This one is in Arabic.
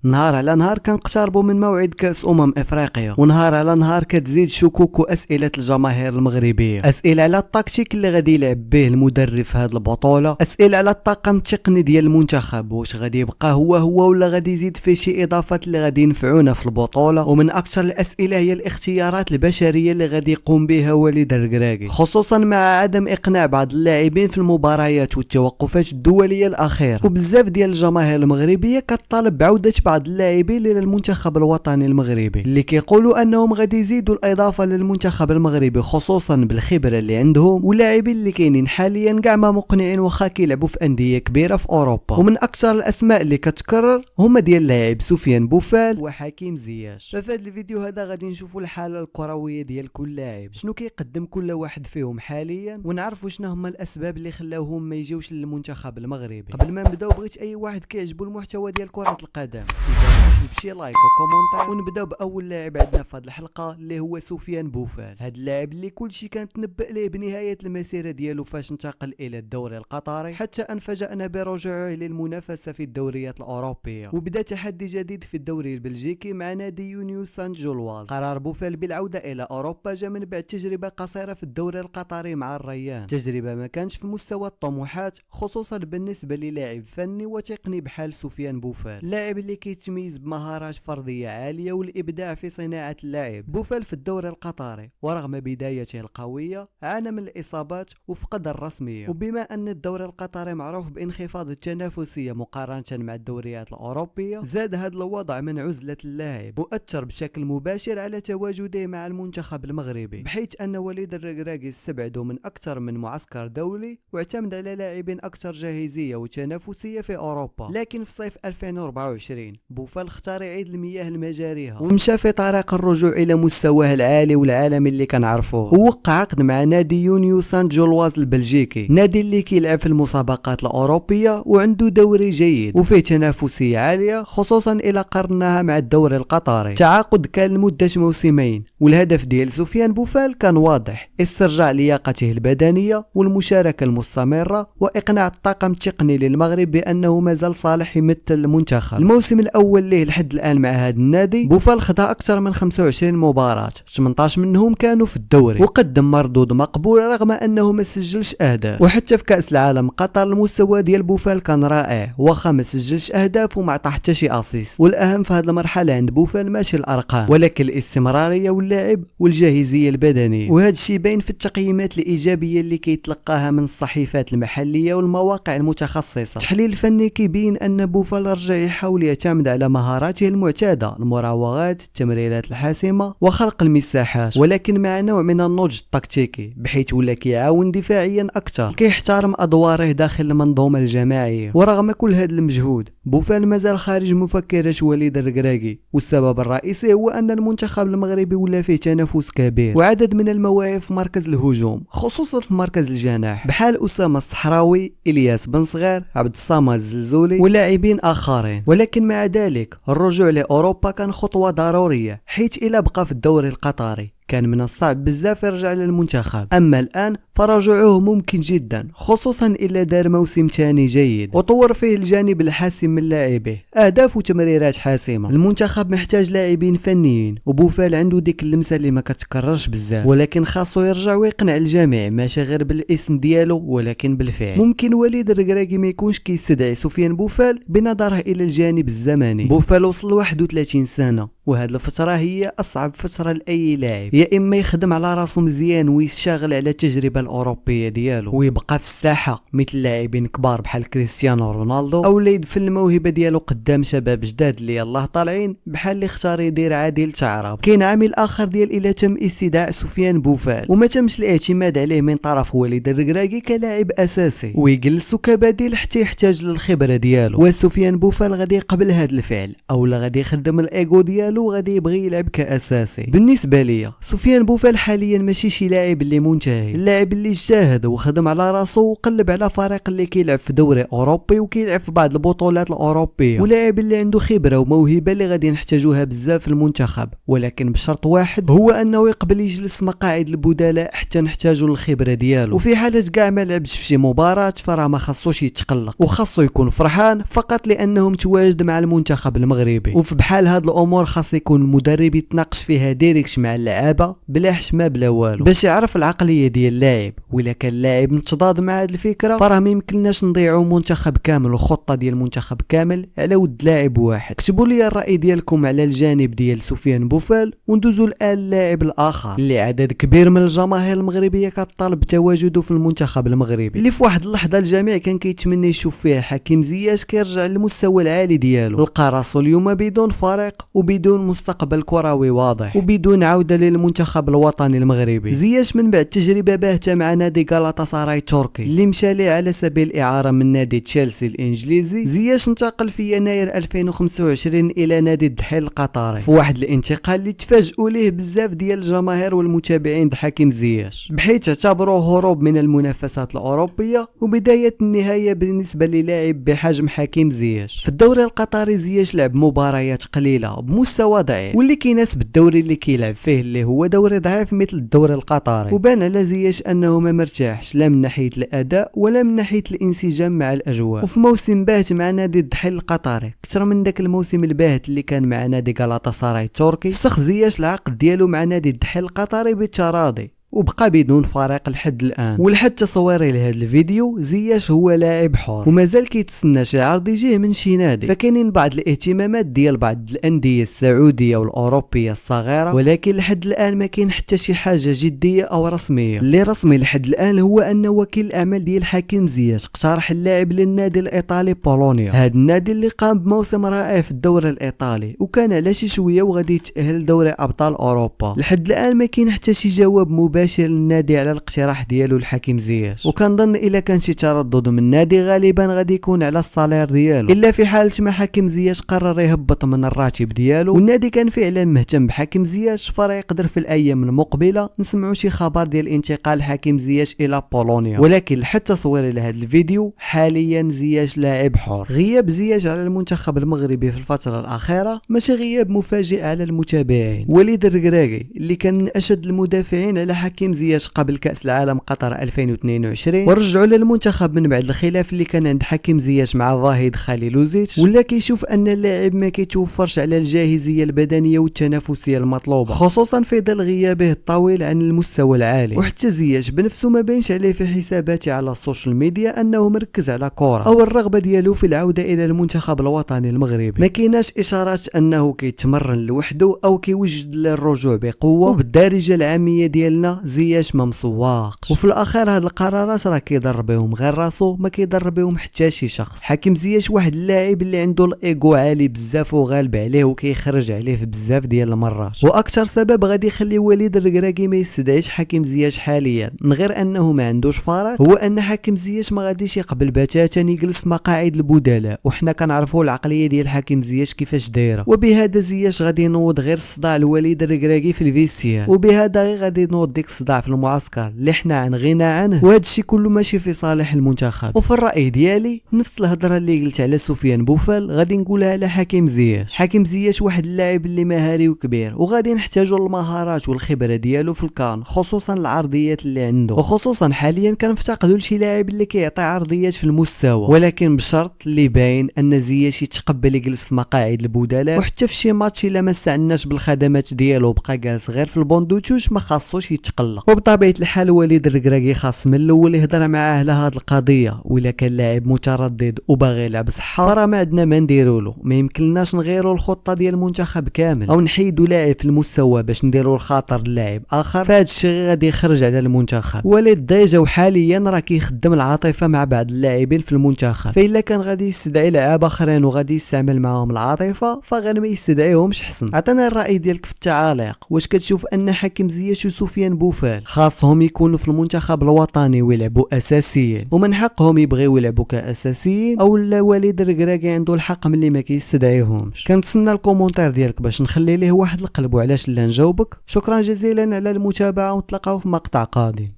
نهار على نهار كنقتربوا من موعد كأس افريقيا، ونهار على نهار كتزيد شكوك واسئله الجماهير المغربيه، اسئله على التكتيك اللي غادي يلعب به المدرب في هذه البطوله، اسئله على الطاقم التقني ديال المنتخب واش غادي يبقى هو ولا غادي يزيد فيه شي اضافات اللي غادي ينفعونا في البطوله. ومن اكثر الاسئله هي الاختيارات البشريه اللي غادي يقوم بها وليد الركراكي، خصوصا مع عدم اقناع بعض اللاعبين في المباريات والتوقفات الدوليه الاخيره. وبزاف ديال الجماهير المغربيه كتطالب بعوده بعض اللاعبين للمنتخب الوطني المغربي اللي كيقولوا انهم غادي يزيدوا الاضافه للمنتخب المغربي، خصوصا بالخبره اللي عندهم، واللاعبين اللي كاينين حاليا كاع ما مقنعين واخا كيلعبوا في انديه كبيره في اوروبا. ومن اكثر الاسماء اللي كتكرر هما ديال اللاعب سفيان بوفال وحكيم زياش. ففي هذا الفيديو هذا غادي نشوفوا الحاله الكرويه ديال كل لاعب، شنو كيقدم كل واحد فيهم حاليا، ونعرفوا شنو هما الاسباب اللي خلاوهم ما يجيوش للمنتخب المغربي. قبل ما نبداو بغيت اي واحد كيعجبو المحتوى ديال كره القدم تحجب شي لايك وكومونتير. ونبداو باول لاعب عندنا في هذه الحلقه اللي هو سفيان بوفال. هذا اللاعب اللي كلشي كان تنبأ ليه بنهايه المسيره ديالو فاش انتقل الى الدوري القطري، حتى ان فاجأنا برجوعه للمنافسه في الدوريات الاوروبيه، وبدا تحدي جديد في الدوري البلجيكي مع نادي يونيو سانت جولواز. قرار بوفال بالعوده الى اوروبا جاء من بعد تجربه قصيره في الدوري القطري مع الريان، تجربه ما كانش في مستوى الطموحات خصوصا بالنسبه للاعب فني وتقني بحال سفيان بوفال، لاعب اللي كيتميز بمهارات فرديه عاليه والابداع في صناعه اللعب. بوفال في الدوري القطري ورغم بدايته القويه عانى من الاصابات وفقد الرسميه، وبما ان الدوري القطري معروف بانخفاض التنافسيه مقارنه مع الدوريات الاوروبيه، زاد هذا الوضع من عزله اللاعب واثر بشكل مباشر على تواجده مع المنتخب المغربي، بحيث ان وليد الركراكي استبعده من اكثر من معسكر دولي واعتمد على لاعبين اكثر جاهزيه وتنافسيه في اوروبا. لكن في صيف 2024 بوفال اختار يعيد المياه لمجاريها ومشى في طريق الرجوع الى مستواه العالي والعالمي اللي كنعرفوه، ووقع عقد مع نادي يونيو سانت جولواز البلجيكي، نادي اللي كيلعب في المسابقات الاوروبيه وعنده دوري جيد وفيه تنافسيه عاليه، خصوصا الى قارناها مع الدوري القطري. التعاقد كان لمده موسمين، والهدف ديال سفيان بوفال كان واضح: استرجاع لياقته البدنيه والمشاركه المستمره، واقناع الطاقم التقني للمغرب بانه مازال صالح يمثل المنتخب. الموسم الاول ليه لحد الان مع هذا النادي بوفال خضع اكثر من 25 مباراه، 18 منهم كانوا في الدوري، وقدم مردود مقبول رغم انه ما سجلش اهداف. وحتى في كاس العالم قطر المستوى ديال بوفال كان رائع، واخا ما سجلش اهداف وما عطى حتى شي اسيست. والاهم في هذه المرحله عند بوفال ماشي الارقام ولكن الاستمراريه واللعب والجاهزيه البدنيه، وهذا الشيء باين في التقييمات الايجابيه اللي كيتلقاها من الصحيفات المحليه والمواقع المتخصصه. التحليل الفني كيبين ان بوفال رجع يحاول يعتمد على مهاراته المعتاده، المراوغات، التمريرات الحاسمه وخلق المساحات، ولكن مع نوع من النضج التكتيكي، بحيث ولا كيعاون دفاعيا اكثر، كيحترم ادواره داخل المنظومه الجماعيه. ورغم كل هذا المجهود بوفال مازال خارج مفكرة وليد الركراكي، والسبب الرئيسي هو ان المنتخب المغربي ولا فيه تنافس كبير وعدد من المواهب في مركز الهجوم، خصوصا في مركز الجناح، بحال اسامه الصحراوي، الياس بن صغير، عبد الصمد الزلزولي ولاعبين اخرين. ولكن مع ذلك الرجوع لاوروبا كان خطوه ضروريه، حيث الى بقى في الدوري القطري كان من الصعب بزاف يرجع للمنتخب. اما الان فرجوعه ممكن جدا، خصوصا الا دار موسم ثاني جيد وطور فيه الجانب الحاسم من لاعبيه، اهداف وتمريرات حاسمه. المنتخب محتاج لاعبين فنيين، وبوفال عنده ديك اللمسه اللي ما كتكررش بزاف، ولكن خاصو يرجع ويقنع الجميع ماشي غير بالاسم ديالو ولكن بالفعل. ممكن وليد الركراكي ما يكونش كيستدعي سفيان بوفال بنظره الى الجانب الزمني. بوفال وصل 31 سنه، وهذه الفتره هي اصعب فتره لاي لاعب، يا اما يخدم على راسو مزيان ويشتغل على التجربه الاوروبيه ديالو ويبقى في الساحه مثل لاعبين كبار بحال كريستيانو رونالدو، او يدفن الموهبه ديالو قدام شباب جداد اللي يلاه طالعين بحال اللي اختار يدير عادل تعرب. كاين عامل اخر ديال الا تم استدعاء سفيان بوفال وما تمش الاعتماد عليه من طرف وليد الركراكي كلاعب اساسي ويجلسو كبديل حتى يحتاج للخبره ديالو، وسفيان بوفال غادي يقبل هذا الفعل اولا غادي يخدم الايجو ديالو وغادي يبغي يلعب كاساسي؟ بالنسبه ليا سفيان بوفال حاليا ماشي شي لاعب اللي منتهي، اللاعب اللي اجتهد وخدم على راسو وقلب على فريق اللي كيلعب في دوري اوروبي وكيلعب في بعض البطولات الاوروبيه، ولاعب اللي عنده خبره وموهبه اللي غادي نحتاجوها بزاف في المنتخب، ولكن بشرط واحد هو انه يقبل يجلس في مقاعد البدلاء حتى نحتاجو للخبره ديالو. وفي حاله كاع ما لعبش في شي مباراه فراه ما خاصوش يتقلق وخاصو يكون فرحان فقط لانه متواجد مع المنتخب المغربي. وفي بحال هاد الامور خاص يكون المدرب يتناقش فيها ديريكت مع اللعابه بلا حشمه بلا والو باش يعرف العقليه ديال اللاعب، وإلا كان اللاعب متضاد مع هاد الفكره فراه ما يمكنناش نضيعوا منتخب كامل وخطه ديال المنتخب كامل على ود لاعب واحد. كتبوا لي الراي ديالكم على الجانب ديال سفيان بوفال، وندوزوا الان اللاعب الاخر اللي عدد كبير من الجماهير المغربيه كطالب بتواجده في المنتخب المغربي، اللي في واحد اللحظه الجميع كان كيتمنى يشوف فيها حكيم زياش كيرجع للمستوى العالي ديالو. لقى راسو اليوم بدون فريق وبدون مستقبل كروي واضح وبدون عوده للمنتخب الوطني المغربي. زياش من بعد تجربه باهته مع نادي غالاطاساراي التركي اللي مشى ليه على سبيل الاعاره من نادي تشيلسي الانجليزي، زياش انتقل في يناير 2025 الى نادي الدحيل القطري في واحد الانتقال اللي تفاجئوا ليه بزاف ديال الجماهير والمتابعين بحكيم زياش، بحيث اعتبروه هروب من المنافسات الاوروبيه وبدايه النهايه بالنسبه للاعب بحجم حكيم زياش. في الدوري القطري زياش لعب مباريات قليله بمستوى ضعيف واللي كيناسب الدوري اللي كيلعب فيه اللي هو دوري ضعيف مثل الدوري القطري، وبان على زياش انه ما مرتاحش لا من ناحيه الاداء ولا من ناحيه الانسجام مع الاجواء. وفي موسم باهت مع نادي الدحيل القطري اكثر من داك الموسم الباهت اللي كان مع نادي غالاطاساراي التركي، فسخ زياش العقد ديالو مع نادي الدحيل القطري بالتراضي وبقى بدون فريق لحد الان. ولحد تصويري لهذا الفيديو زياش هو لاعب حر ومازال كيتسنى شي عرض يجيه من شي نادي، فكاينين بعض الاهتمامات ديال بعض الانديه السعوديه والاوروبيه الصغيره، ولكن لحد الان ما كاين حتى شي حاجه جديه او رسميه. اللي رسمي لحد الان هو ان وكيل الاعمال ديال حكيم زياش اقترح اللاعب للنادي الايطالي بولونيا، هذا النادي اللي قام بموسم رائع في الدوري الايطالي وكان على شي شويه وغادي يتاهل لدوري ابطال اوروبا. لحد الان ما كاين حتى شي جواب مباشر للنادي على الاقتراح ديالو لحكيم زياش، وكنظن الا كان شي تردد من النادي غالبا غادي يكون على الصالير ديالو، الا في حاله ما حكيم زياش قرر يهبط من الراتب ديالو والنادي كان فعلا مهتم بحكيم زياش، فراه يقدر في الايام المقبله نسمعوا شي خبر ديال انتقال حكيم زياش الى بولونيا. ولكن لحد تصويري لهذا الفيديو حاليا زياش لاعب حر. غياب زياش على المنتخب المغربي في الفتره الاخيره ماشي غياب مفاجئ على المتابعين. وليد الركراكي اللي كان من اشد المدافعين على حكيم زياش قبل كأس العالم قطر 2022 ورجعوا للمنتخب من بعد الخلاف اللي كان عند حكيم زياش مع ظاهد خليلوزيتش، ولا كيشوف ان اللاعب ما كيتوفرش على الجاهزيه البدنيه والتنافسيه المطلوبه خصوصا في ظل غيابه الطويل عن المستوى العالي. وحتى زياش بنفسه ما بينش عليه في حساباته على السوشيال ميديا انه مركز على كره او الرغبه ديالو في العوده الى المنتخب الوطني المغربي، ما كايناش اشارات انه كيتمرن لوحده او كيوجد للرجوع بقوه. وبالدارجه العاميه ديالنا زياش ما مسواقش، وفي الاخر هاد القرارات راه كيضر بهم غير راسو ما كيضر بهم حتى شي شخص. حكيم زياش واحد اللاعب اللي عنده الايغو عالي بزاف وغالب عليه وكيخرج عليه في بزاف ديال المرات، واكثر سبب غادي يخلي وليد الركراكي ما يستدعيش حكيم زياش حاليا من غير انه ما عندوش فريق هو ان حكيم زياش ما غاديش يقبل بتاتا يجلس في مقاعد البدلاء، وحنا كنعرفوا العقليه ديال حكيم زياش كيفاش دايره. وبهذا زياش غادي ينوض غير الصداع لوليد الركراكي في الفيسيان، وبهذا غير غادي ينوض ديك الصداع في المعسكر اللي حنا عن غنى عنه، وهذا الشيء كله ماشي في صالح المنتخب. وفي الراي ديالي نفس الهضره اللي قلت على سفيان بوفال غادي نقولها على حكيم زياش. حكيم زياش واحد اللاعب اللي مهاري وكبير وغادي نحتاجوا المهارات والخبره ديالو في الكان، خصوصا العرضيات اللي عنده، وخصوصا حاليا كنفتقدوا لشي لاعب اللي كيعطي عرضيات في المستوى، ولكن بشرط اللي باين ان زياش يتقبل يجلس في مقاعد البدلاء، وحتى في شي ماتش الا ما استعناش بالخدمات ديالو بقى جالس غير في البوندوتوش ما خاصوش يتقلق. وبطبيعه الحال وليد الركراكي خاص من الاول يهضر معاه على هاد القضيه، وإلا كان لاعب متردد وباغي يلعب صحه فراه ما عندنا ما نديروا له، ما يمكنناش نغيروا الخطه ديال المنتخب كامل او نحيدوا لاعب في المستوى باش نديروا الخاطر للاعب اخر، فهاد الشيء غادي يخرج على المنتخب. وليد ديجا وحاليا راه كيخدم العاطفه مع بعض اللاعبين في المنتخب، فإلا كان غادي يستدعي لاعب اخرين وغادي يستعمل معاهم العاطفه فغير ما يستدعيهمش حسن. عطينا الراي ديالك في التعاليق، واش كتشوف ان حكيم زياش وسفيان بوفال خاصهم يكونوا في المنتخب الوطني ويلعبوا اساسيين ومن حقهم يبغيو يلعبوا كاساسيين، او لا وليد الركراكي عنده الحق ملي ما كيستدعيهمش؟ كنتسنى الكومونتير ديالك باش نخلي ليه واحد القلب وعلاش لا نجاوبك. شكرا جزيلا على المتابعه ونتلاقاو في مقطع قادم.